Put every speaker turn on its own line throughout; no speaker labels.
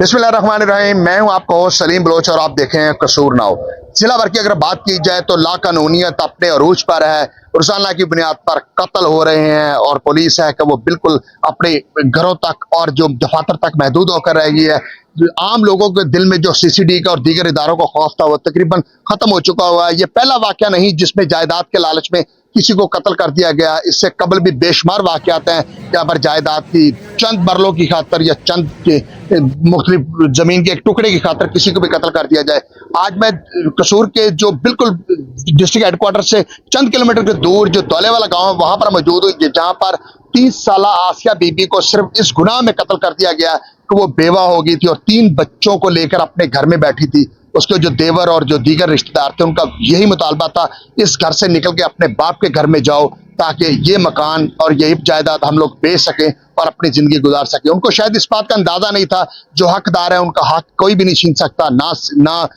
बिस्मिल्लाहिर्रहमानिर्रहीम। मैं हूं आपका होस्ट सलीम बलोच और आप देखें हैं कसूर नाव। जिला भर की अगर बात की जाए तो लाकानूनियत अपने अरूज पर है। रुज़ाना की बुनियाद पर कत्ल हो रहे हैं और पुलिस है कि वो बिल्कुल अपने घरों तक और जो दफातर तक महदूद होकर रह गई है। आम लोगों के दिल में जो सीसीडी का और दीगर इदारों का खौफ था वो तकरीबन खत्म हो चुका हुआ है। ये पहला वाकया नहीं जिसमें जायदाद के लालच में किसी को कत्ल कर दिया गया। इससे कबल भी बेशुमार वाकयात हैं जहाँ पर जायदाद की चंद बरलों की खातर या चंद के मुख्तलिफ जमीन के एक टुकड़े की खातर किसी को भी कत्ल कर दिया जाए। आज मैं कसूर के जो बिल्कुल डिस्ट्रिक्ट हेडक्वार्टर से चंद किलोमीटर के दूर जो दौले वाला गांव है वहां पर मौजूद हुई, जहां पर 30 साल आसिया बीबी को सिर्फ इस गुनाह में कत्ल कर दिया गया कि वो बेवा हो गई थी और 3 बच्चों को लेकर अपने घर में बैठी थी। उसके जो देवर और जो दीगर रिश्तेदार थे उनका यही मुतालबा था, इस घर से निकल के अपने बाप के घर में जाओ ताकि ये मकान और यही जायदाद हम लोग बेच सकें और अपनी जिंदगी गुजार सकें। उनको शायद इस बात का अंदाजा नहीं था जो हकदार है उनका हक कोई भी नहीं छीन सकता, ना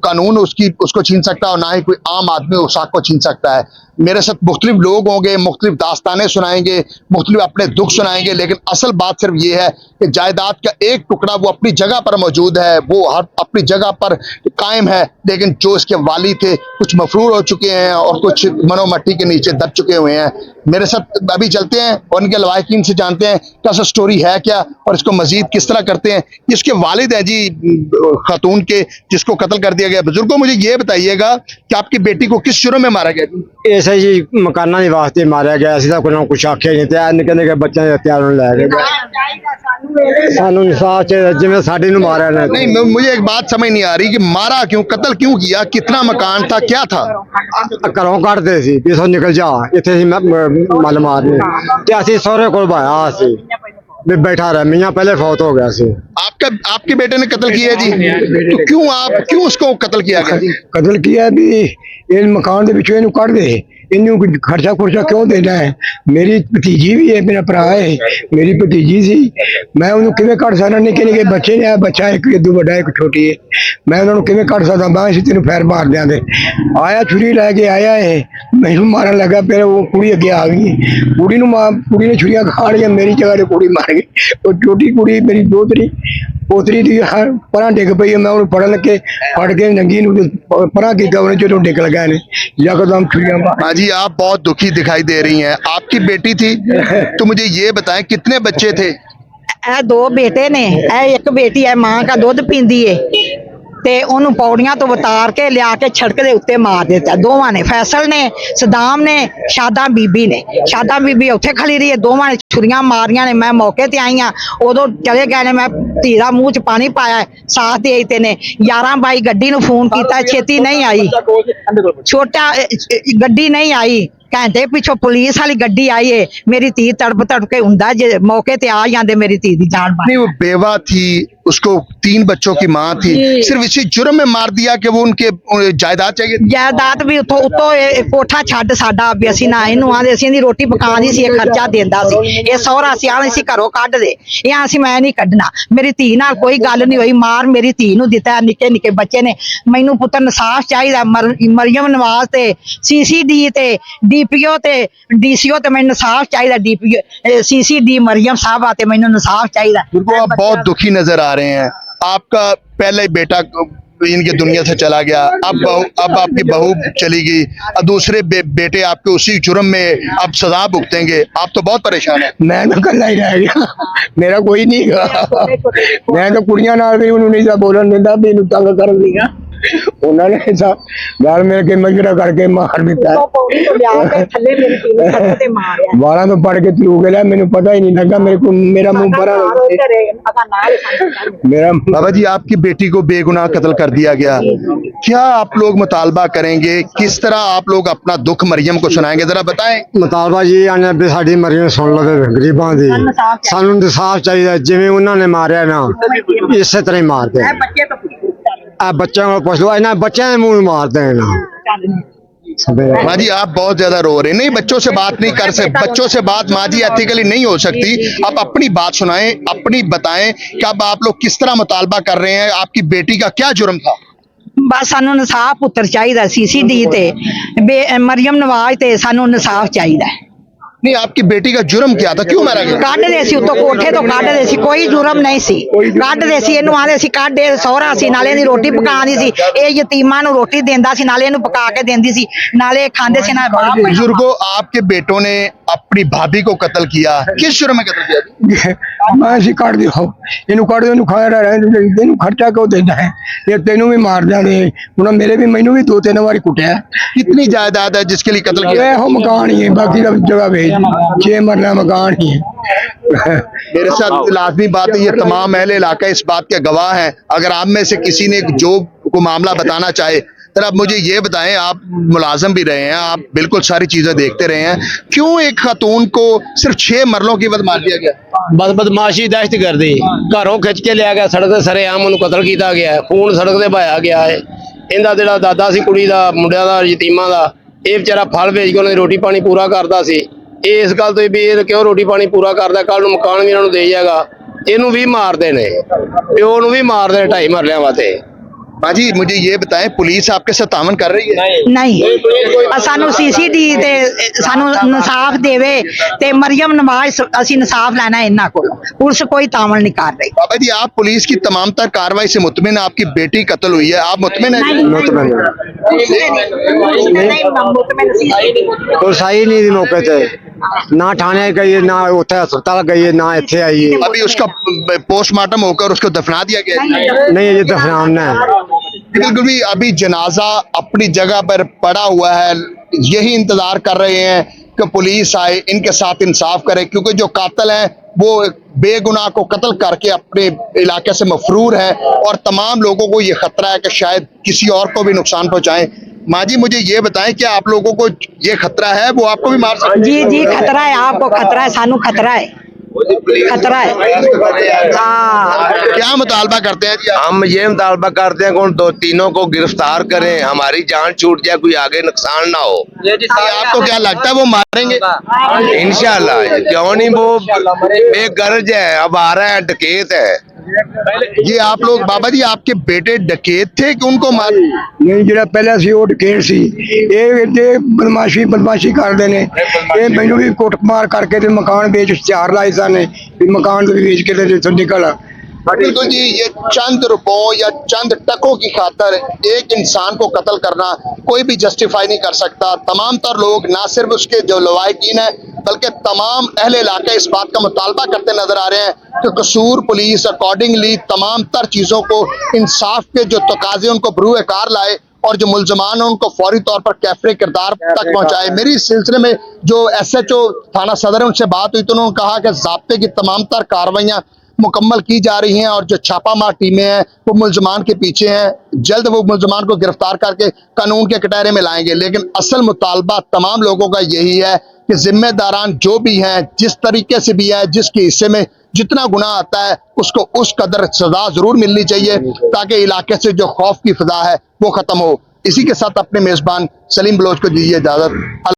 कानून उसको छीन सकता और ना ही कोई आम आदमी उस हक को छीन सकता है। मेरे साथ मुख्तलिफ लोग होंगे, मुख्तलिफ दास्तानें सुनाएंगे, मुख्तलिफ अपने दुख सुनाएंगे, लेकिन असल बात सिर्फ ये है कि जायदाद का एक टुकड़ा वो अपनी जगह पर मौजूद है, वो हर अपनी जगह पर कायम है, लेकिन जो इसके वाली थे कुछ मफरूर हो चुके हैं और कुछ मनोमट्टी के नीचे दब चुके हुए हैं। मेरे साथ अभी चलते हैं और इनके लवाहिकीन से जानते हैं कैसा स्टोरी है क्या और इसको मजीद किस तरह करते हैं। इसके वालिद हैं जी खातून के जिसको कत्ल कर दिया गया। बुजुर्गों, मुझे ये बताइएगा कि आपकी बेटी को किस जुर्म में मारा गया?
ऐसे जी मकाना के वास्ते मारा गया। असं तो कोई कुछ आख्या नहीं था। निके निके बच्चों के हथियार लै गए। सानू इंसाफ चाहिए जिवें साडी नूं मारा ना।
नहीं, मुझे एक बात समझ नहीं आ रही कि मारा क्यों, कत्ल क्यों किया, कितना मकान था, क्या था?
घरों कटते सी भी निकल जा इत्थे मल मारने ते असीं सहुरे कोल बाया सी भी बैठा रहा। मियां पहले फौत हो गया सी।
आपके बेटे ने कत्ल किया जी, तो क्यों उसको कत्ल किया गया?
कत्ल किया भी इन मकान के पिछू इनू कट दे, इनू खर्चा खुर्चा क्यों देना है। मेरी भतीजी भी है, मेरा भरा है, मेरी भतीजी सी। मैं उन्होंने किवें कट सकदा? निके निके बच्चे ने, बच्चा एक इदू बड़ा एक छोटी है, मैं उन्होंने किवें कट सकदा? मैं इसी तेन फैर मार दिया दे आया, छुरी लैके आया है, मैनू मारन लगा। फिर वो कुड़ी अगे आ गई, कुड़ी ने छुरियां खा लिया, मेरी जगह से कुड़ी मार गई। वो छोटी कुड़ी मेरी पोतरी थी परा डिग पई। मैं उन्हें फड़न लगे, फड़ के नंगी परा किया, उन्हें जो डिग लगा यकदम छुरियां मार।
हाँ जी, आप बहुत दुखी दिखाई दे रही हैं। आपकी बेटी थी, तो मुझे ये बताएं कितने बच्चे थे?
ए 2 बेटे ने, एक बेटी है मां का दूध पींदी है ते ओनू पौड़ियां तो उतार के लिया के सड़क के उत्ते मार दिता। दोवां ने, फैसल ने, सदाम ने, शादा बीबी ने। शादा बीबी उत्थे खड़ी रही है, दोवां ने छुरियां मारियां ने। मैं मौके ते आई हां, उदों चले गए ने। मैं धीरा मूँह च पानी पाया, साथ दे ते ने 11 बाई गड्डी नूं फोन किया, छेती नहीं आई, छोटा गड्डी नहीं आई। घंटे पिछों पुलिस वाली गड्डी आई है, मेरी धी तड़प तड़प के हुंदा जे मौके ते आ जांदे मेरी धी दी जान बाहर।
नहीं, वो बेवा थी, उसको 3 बच्चों की मां थी, सिर्फ इसी जुर्म में मार दिया कि वो उनके जायदाद चाहिए।
जायदाद भी उतो कोठा छड्ड साडा भी असीं ना इहनूं आंदे, असीं दी रोटी पकाउंदी सी, खर्चा देंदा सी, ये सहुरा सी आले सी घरों कढ दे, ये असीं मैं नहीं कढना। मेरी धी नाल कोई गल नहीं होई, मार मेरी धी नूं दित्ता। निक्के निक्के बच्चे ने, मैनूं पुत्तर इंसाफ चाहिदा। मरियम नवाज ते CCD ते DPO ते DCO ते मैनूं इंसाफ चाहिदा। DPO CCD मरियम साहब आते मैनूं इंसाफ चाहिदा।
आप बहुत दुखी नजर आ रहे हैं। आपका पहले बेटा इनके दुनिया से चला गया, अब आपकी बहू चली गई, अब दूसरे बेटे आपके उसी जुर्म में अब सजा भुगतेंगे। आप तो बहुत परेशान है।
मैं तो कल्ला ही रह गया, मेरा कोई नहीं गा। मैं तो कुड़ियां नाल भी उन्होंने नहीं बोलन दिंदा, भी इनू तंग कर दिया। उन्होंने गल मिल के मजरा करके मार दिता। वाला तो पड़ के तलू गया, मैनू पता ही नहीं लगा। मेरा मुंह भरा। मेरा
बाबा जी, आपकी बेटी को बेगुनाह कत्ल कर दिया गया, क्या आप लोग मुतालबा करेंगे? किस तरह आप लोग अपना दुख मरियम को सुनाएंगे, जरा बताएं।
मुतालबा जी आने भी साडी मरियम सुन लो, गरीबां दी सानू इंसाफ चाहिए। जिवें उन्होंने मारिया ना इस तरह ही मारते। बच्चों को पूछ लो, इन्हें बच्चों के मुंह मारते हैं ना।
माँ जी, आप बहुत ज्यादा रो रहे हैं। नहीं, बच्चों से बात नहीं कर सकते, बच्चों से बात माँ जी एथिकली नहीं हो सकती। आप अपनी बात सुनाएं, अपनी बताएं कि अब आप लोग किस तरह मुतालबा कर रहे हैं, आपकी बेटी का क्या जुर्म था?
बस सानू इंसाफ पुत्र चाहिए। CCD ते मरियम नवाज ते सानू इंसाफ चाहिए।
नहीं, आपकी बेटी का जुर्म क्या था, क्यों मारा गया?
ਕੱਢਦੇ ਸੀ ਉੱਤੋਂ ਕੋਠੇ ਤੋਂ ਕੱਢਦੇ ਸੀ, ਕੋਈ ਜੁਰਮ ਨਹੀਂ ਸੀ। ਕੱਢਦੇ ਸੀ, ਇਹਨੂੰ ਆਂਦੇ ਸੀ ਕੱਢ ਇਹ ਸਹੁਰਾ ਸੀ, ਨਾਲੇ ਇਹਦੀ ਰੋਟੀ ਪਕਾਉਂਦੀ ਸੀ, ਇਹ ਯਤੀਮਾਂ ਨੂੰ ਰੋਟੀ ਦਿੰਦਾ ਸੀ, ਨਾਲੇ ਇਹਨੂੰ ਪਕਾ ਕੇ ਦਿੰਦੀ ਸੀ, ਨਾਲੇ ਇਹ ਖਾਂਦੇ ਸੀ ਨਾ ਬਾਪ।
बुजुर्गों, आपके बेटों ने अपनी भाभी को कत्ल किया, किस जुर्म में कत्ल किया जी?
ਮੈਂ ਅਸੀਂ ਕੱਢ ਦਿਓ, ਇਹਨੂੰ ਕੱਢ ਦਿਓ, ਇਹਨੂੰ ਖਾਇਆ ਰਹਿਣ, ਇਹਨੂੰ ਖਰਚਾ ਕਿਉਂ ਦੇਣਾ ਹੈ, ਇਹ ਤੈਨੂੰ ਵੀ ਮਾਰ ਜਾਣੇ। ਹੁਣ ਮੇਰੇ ਵੀ ਮੈਨੂੰ ਵੀ 2-3 ਵਾਰੀ ਕੁੱਟਿਆ।
कितनी जायदाद है जिसके लिए कत्ल किया?
ਇਹੋ मकान ही है, बाकी सब जगह भेज 6 मरला मकान ही है।
मेरे साथ लाजमी बात है, ये तमाम अहले इलाका इस बात के गवाह हैं। अगर आप में से किसी ने जो को मामला बताना चाहे, तो आप मुझे ये बताएं, आप मुलाजम भी रहे हैं, आप बिल्कुल सारी चीजें देखते रहे हैं, क्यों एक खातून को सिर्फ 6 मरलों की बाद मार दिया गया?
बस बदमाशी दहशतगर्दी घरों खिंच के लिया गया, सड़क ते सरेआम ਉਹਨੂੰ ਕਤਲ ਕੀਤਾ ਗਿਆ ਹੈ, ਖੂਨ ਸੜਕ ਤੇ ਬਹਾਇਆ ਗਿਆ ਹੈ। ਇਹਦਾ ਜਿਹੜਾ ਦਾਦਾ ਸੀ ਕੁੜੀ ਦਾ, ਮੁੰਡਿਆਂ ਦਾ, ਯਤੀਮਾਂ ਦਾ, ਇਹ ਵਿਚਾਰਾ ਫਲ ਵੇਚ ਕੇ ਉਹਨਾਂ ਦੀ ਰੋਟੀ ਪਾਣੀ ਪੂਰਾ ਕਰਦਾ ਸੀ। ਇਹ ਇਸ ਗੱਲ ਤੋਂ ਵੀ ਇਹ ਕਿਉਂ ਰੋਟੀ ਪਾਣੀ ਪੂਰਾ ਕਰਦਾ, ਕੱਲ ਨੂੰ ਮਕਾਨ ਵੀ ਇਹਨਾਂ ਨੂੰ ਦੇ ਜਾਏਗਾ। ਇਹਨੂੰ ਵੀ ਮਾਰਦੇ ਨੇ, ਪਿਓ ਨੂੰ ਵੀ ਮਾਰਦੇ ਨੇ 2.5 ਮਰਲਿਆਂ ਵਾਸਤੇ।
बाजी, मुझे ये बताएं, पुलिस आपके साथ तामन कर रही है?
ਨਹੀਂ ਸਾਨੂੰ ਸੀਸੀਡੀ ਤੇ ਸਾਨੂੰ ਇਨਸਾਫ ਦੇਵੇ ਤੇ ਮਰੀਮ ਨਵਾਜ਼ ਅਸੀਂ ਇਨਸਾਫ ਲੈਣਾ ਇਹਨਾਂ ਕੋਲ। ਪੁਲਿਸ ਕੋਈ ਤਾਮਲ ਨਹੀਂ ਕਰ ਰਹੀ।
बाबा जी, आप पुलिस की तमाम तर कार्रवाई से मुतमिन, आपकी बेटी कत्ल हुई है, आप मुतमिन हैं?
ਪੁਲਿਸ ਆਈ ਨਹੀਂ ਦੀ ਮੌਕੇ ਤੇ, ਨਾ ਥਾਣੇ ਗਈ, ਨਾ ਉੱਥੇ ਹਸਪਤਾਲ ਗਈ, ਨਾ ਇੱਥੇ ਆਈ ਹੈ।
अभी उसका पोस्टमार्टम होकर उसको दफना दिया गया है?
नहीं ये दफनाना है।
बिल्कुल भी अभी जनाजा अपनी जगह पर पड़ा हुआ है, यही इंतजार कर रहे हैं कि पुलिस आए, इनके साथ इंसाफ करे, क्योंकि जो कातिल है वो बेगुनाह को कत्ल करके अपने इलाके से मफरूर है और तमाम लोगों को ये खतरा है कि शायद किसी और को भी नुकसान पहुंचाएं। माँ जी, मुझे ये बताएं कि आप लोगों को ये खतरा है, वो आपको भी मार सकते हैं?
जी जी खतरा है, आपको खतरा है, सानू खतरा है, खतरा है। हाँ,
क्या मुतालबा करते हैं जी आप?
हम ये मुतालबा करते हैं कि उन 2-3 को गिरफ्तार करें, हमारी जान छूट जाए, कोई आगे नुकसान ना हो।
आपको क्या लगता है वो मारेंगे?
इंशाल्लाह, क्यों नहीं, वो बेगर्ज है, अब आ रहा है, डकैत है।
ये आप लोग, बाबा जी, आपके बेटे डकैत थे कि उनको मार?
ਨਹੀਂ ਜਿਹੜਾ ਪਹਿਲਾਂ ਸੀ ਉਹ ਡਕੈਤ ਸੀ, ਇਹ ਤੇ ਬਦਮਾਸ਼ੀ ਕਰਦੇ ਨੇ। ਇਹ ਮੈਨੂੰ ਵੀ ਕੁੱਟਮਾਰ ਕਰਕੇ ਤੇ ਮਕਾਨ ਵੇਚ 4 ਲਾਏ ਸਨ, ਵੀ ਮਕਾਨ ਵੇਚ ਕੇ ਤੇ ਇੱਥੋਂ ਨਿਕਲ।
बिल्कुल जी, ये चंद रुपयों या चंद टकों की खातर एक इंसान को कत्ल करना कोई भी जस्टिफाई नहीं कर सकता। तमाम तर लोग, ना सिर्फ उसके जो लवाहिकीन है, बल्कि तमाम अहले इलाके इस बात का मुतालबा करते नजर आ रहे हैं कि कसूर पुलिस अकॉर्डिंगली तमाम तर चीज़ों को, इंसाफ के जो तकाजे उनको बरूए कार लाए और जो मुलजमान हैं उनको फौरी तौर पर कैफरे किरदार तक पहुंचाए। मेरी इस सिलसिले में जो SHO थाना सदर है उनसे बात हुई तो उन्होंने कहा कि ज़ाब्ते की तमाम तर कार्रवाइयाँ मुकम्मल की जा रही हैं और जो छापामार टीमें हैं वो मुलजमान के पीछे हैं, जल्द वो मुलजमान को गिरफ्तार करके कानून के कटहरे में लाएंगे। लेकिन असल मुतालबा तमाम लोगों का यही है कि जिम्मेदारान जो भी हैं, जिस तरीके से भी है, जिसके हिस्से में जितना गुनाह आता है उसको उस कदर सजा जरूर मिलनी चाहिए, ताकि इलाके से जो खौफ की फिजा है वो खत्म हो। इसी के साथ अपने मेजबान सलीम बलोच को दीजिए इजाजत।